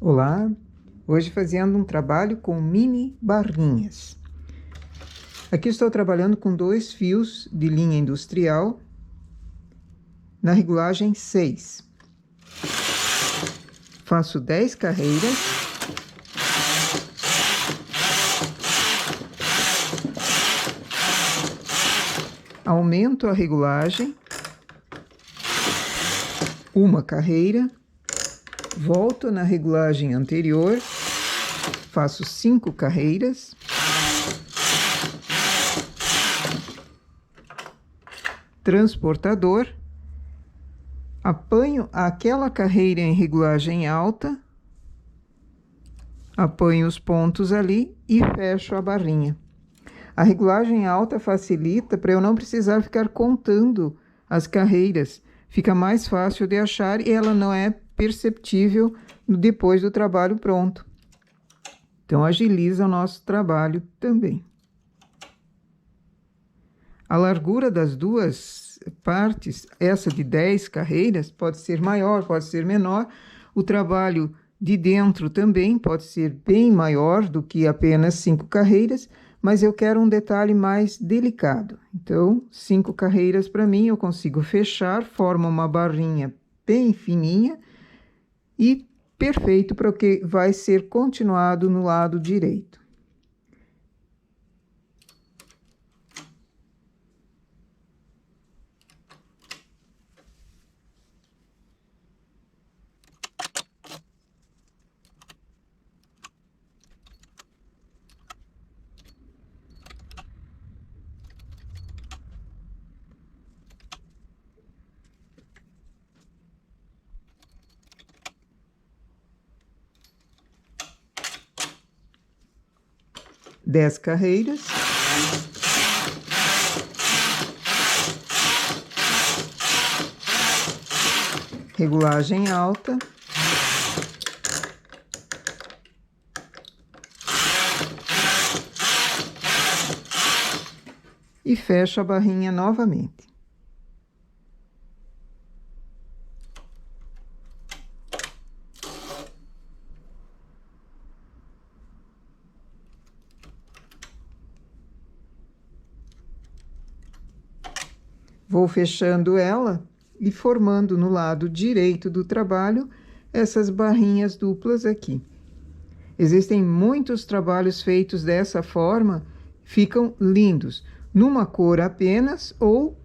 Olá, hoje fazendo um trabalho com mini barrinhas. Aqui estou trabalhando com 2 fios de linha industrial na regulagem 6. Faço 10 carreiras. Aumento a regulagem, uma carreira. Volto na regulagem anterior, faço 5 carreiras. Transportador, apanho aquela carreira em regulagem alta, apanho os pontos ali e fecho a barrinha. A regulagem alta facilita para eu não precisar ficar contando as carreiras. Fica mais fácil de achar e ela não é perceptível depois do trabalho pronto. Então, agiliza o nosso trabalho também. A largura das duas partes, essa de 10 carreiras, pode ser maior, pode ser menor. O trabalho de dentro também pode ser bem maior do que apenas 5 carreiras, mas eu quero um detalhe mais delicado. Então, 5 carreiras para mim, eu consigo fechar, forma uma barrinha bem fininha e perfeito para o que vai ser continuado no lado direito. Dez carreiras. Regulagem alta. E fecho a barrinha novamente. Vou fechando ela e formando no lado direito do trabalho essas barrinhas duplas aqui. Existem muitos trabalhos feitos dessa forma, ficam lindos, numa cor apenas, ou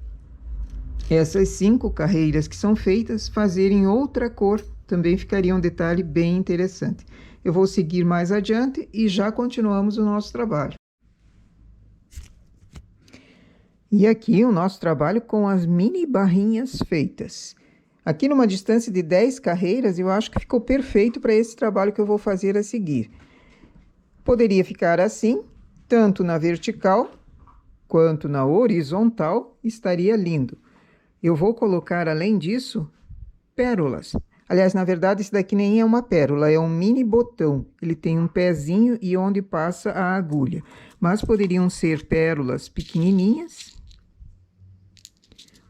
essas 5 carreiras que são feitas fazerem outra cor, também ficaria um detalhe bem interessante. Eu vou seguir mais adiante e já continuamos o nosso trabalho. E aqui o nosso trabalho com as mini barrinhas feitas. Aqui numa distância de 10 carreiras, eu acho que ficou perfeito para esse trabalho que eu vou fazer a seguir. Poderia ficar assim, tanto na vertical quanto na horizontal, estaria lindo. Eu vou colocar, além disso, pérolas. Aliás, na verdade, esse daqui nem é uma pérola, é um mini botão. Ele tem um pezinho e onde passa a agulha. Mas poderiam ser pérolas pequenininhas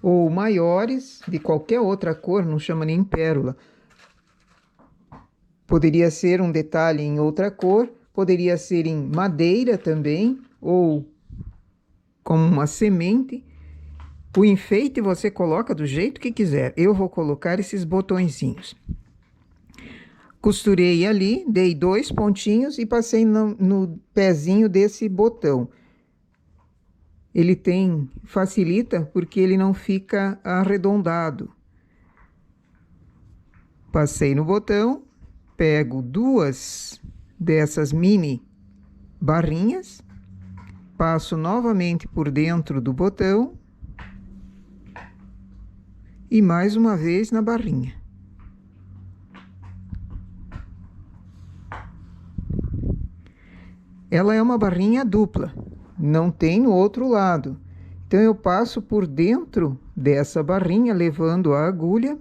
ou maiores, de qualquer outra cor, não chama nem pérola. Poderia ser um detalhe em outra cor, poderia ser em madeira também, ou como uma semente. O enfeite você coloca do jeito que quiser. Eu vou colocar esses botõezinhos. Costurei ali, dei 2 pontinhos e passei no pezinho desse botão. Ele facilita porque ele não fica arredondado. Passei no botão, pego 2 dessas mini barrinhas, passo novamente por dentro do botão e mais uma vez na barrinha. Ela é uma barrinha dupla, não tem no outro lado. Então, eu passo por dentro dessa barrinha, levando a agulha.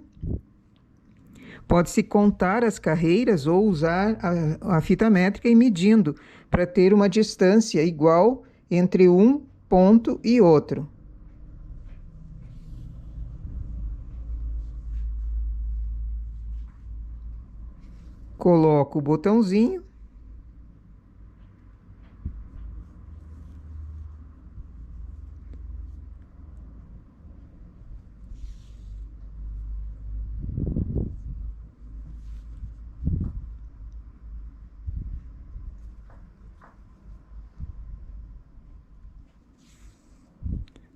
Pode-se contar as carreiras ou usar a fita métrica e medindo, para ter uma distância igual entre um ponto e outro. Coloco o botãozinho.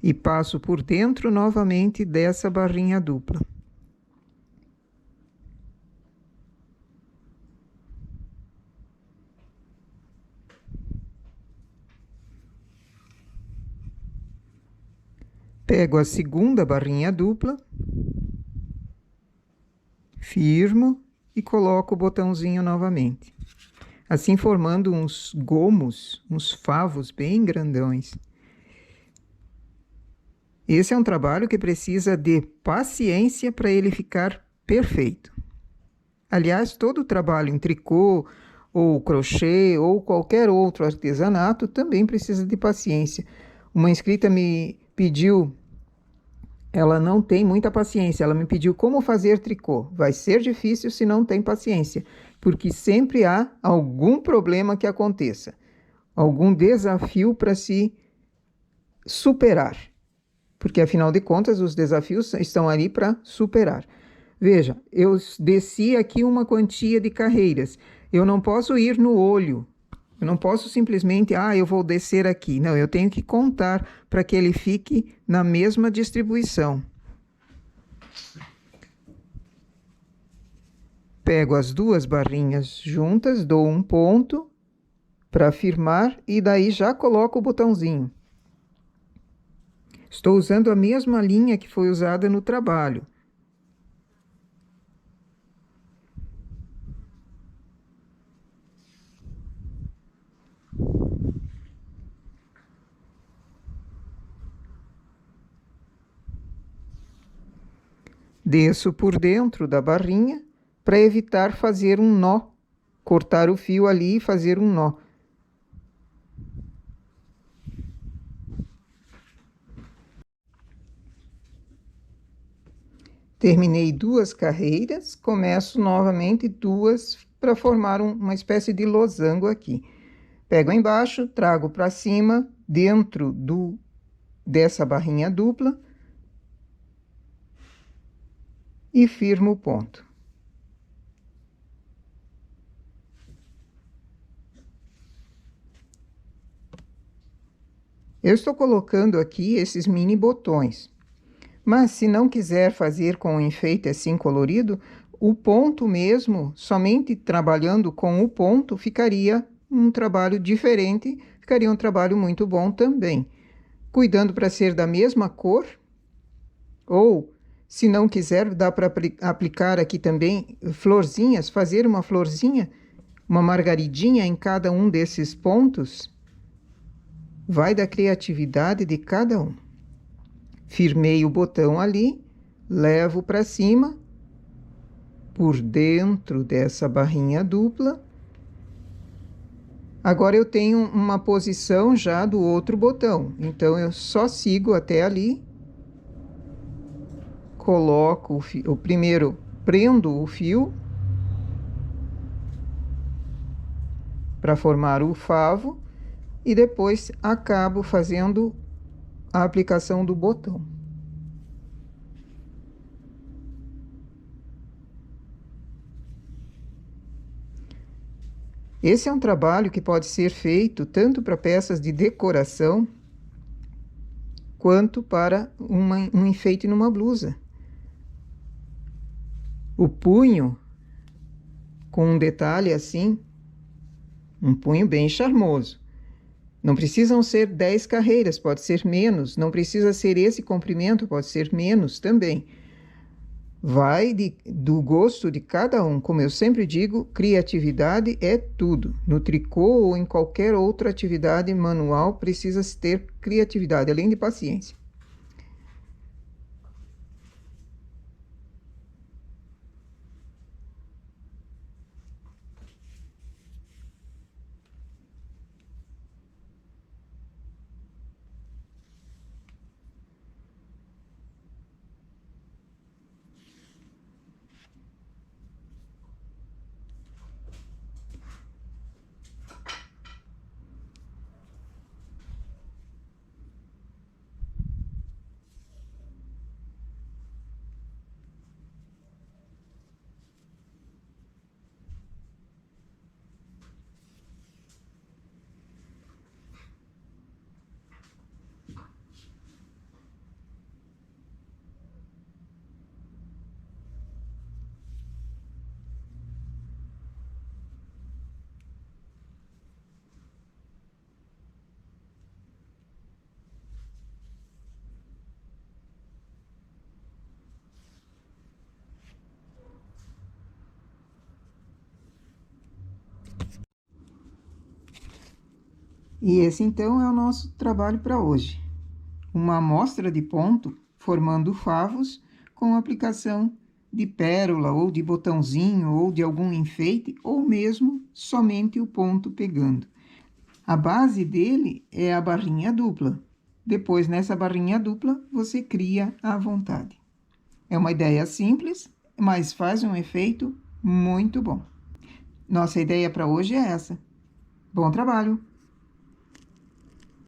E passo por dentro novamente dessa barrinha dupla. Pego a segunda barrinha dupla, firmo e coloco o botãozinho novamente. Assim formando uns gomos, uns favos bem grandões. Esse é um trabalho que precisa de paciência para ele ficar perfeito. Aliás, todo trabalho em tricô, ou crochê, ou qualquer outro artesanato também precisa de paciência. Uma inscrita me pediu, ela não tem muita paciência, ela me pediu como fazer tricô. Vai ser difícil se não tem paciência, porque sempre há algum problema que aconteça, algum desafio para se superar. Porque, afinal de contas, os desafios estão ali para superar. Veja, eu desci aqui uma quantia de carreiras. Eu não posso ir no olho. Eu não posso simplesmente, eu vou descer aqui. Não, eu tenho que contar para que ele fique na mesma distribuição. Pego as duas barrinhas juntas, dou um ponto para firmar e daí já coloco o botãozinho. Estou usando a mesma linha que foi usada no trabalho. Desço por dentro da barrinha para evitar fazer um nó, cortar o fio ali e fazer um nó. Terminei duas carreiras, começo novamente duas para formar uma espécie de losango aqui. Pego embaixo, trago para cima, dentro dessa barrinha dupla e firmo o ponto. Eu estou colocando aqui esses mini botões. Mas se não quiser fazer com um enfeite assim colorido, o ponto mesmo, somente trabalhando com o ponto, ficaria um trabalho diferente, ficaria um trabalho muito bom também. Cuidando para ser da mesma cor, ou se não quiser, dá para aplicar aqui também florzinhas, fazer uma florzinha, uma margaridinha em cada um desses pontos. Vai da criatividade de cada um. Firmei o botão ali, levo para cima, por dentro dessa barrinha dupla. Agora eu tenho uma posição já do outro botão, então eu só sigo até ali, coloco o primeiro, prendo o fio para formar o favo e depois acabo fazendo a aplicação do botão. Esse é um trabalho que pode ser feito tanto para peças de decoração quanto para um enfeite numa blusa. O punho, com um detalhe assim, um punho bem charmoso. Não precisam ser 10 carreiras, pode ser menos. Não precisa ser esse comprimento, pode ser menos também. Vai do gosto de cada um. Como eu sempre digo, criatividade é tudo. No tricô ou em qualquer outra atividade manual, precisa-se ter criatividade, além de paciência. E esse então é o nosso trabalho para hoje. Uma amostra de ponto formando favos com aplicação de pérola ou de botãozinho ou de algum enfeite ou mesmo somente o ponto pegando. A base dele é a barrinha dupla. Depois, nessa barrinha dupla, você cria à vontade. É uma ideia simples, mas faz um efeito muito bom. Nossa ideia para hoje é essa. Bom trabalho!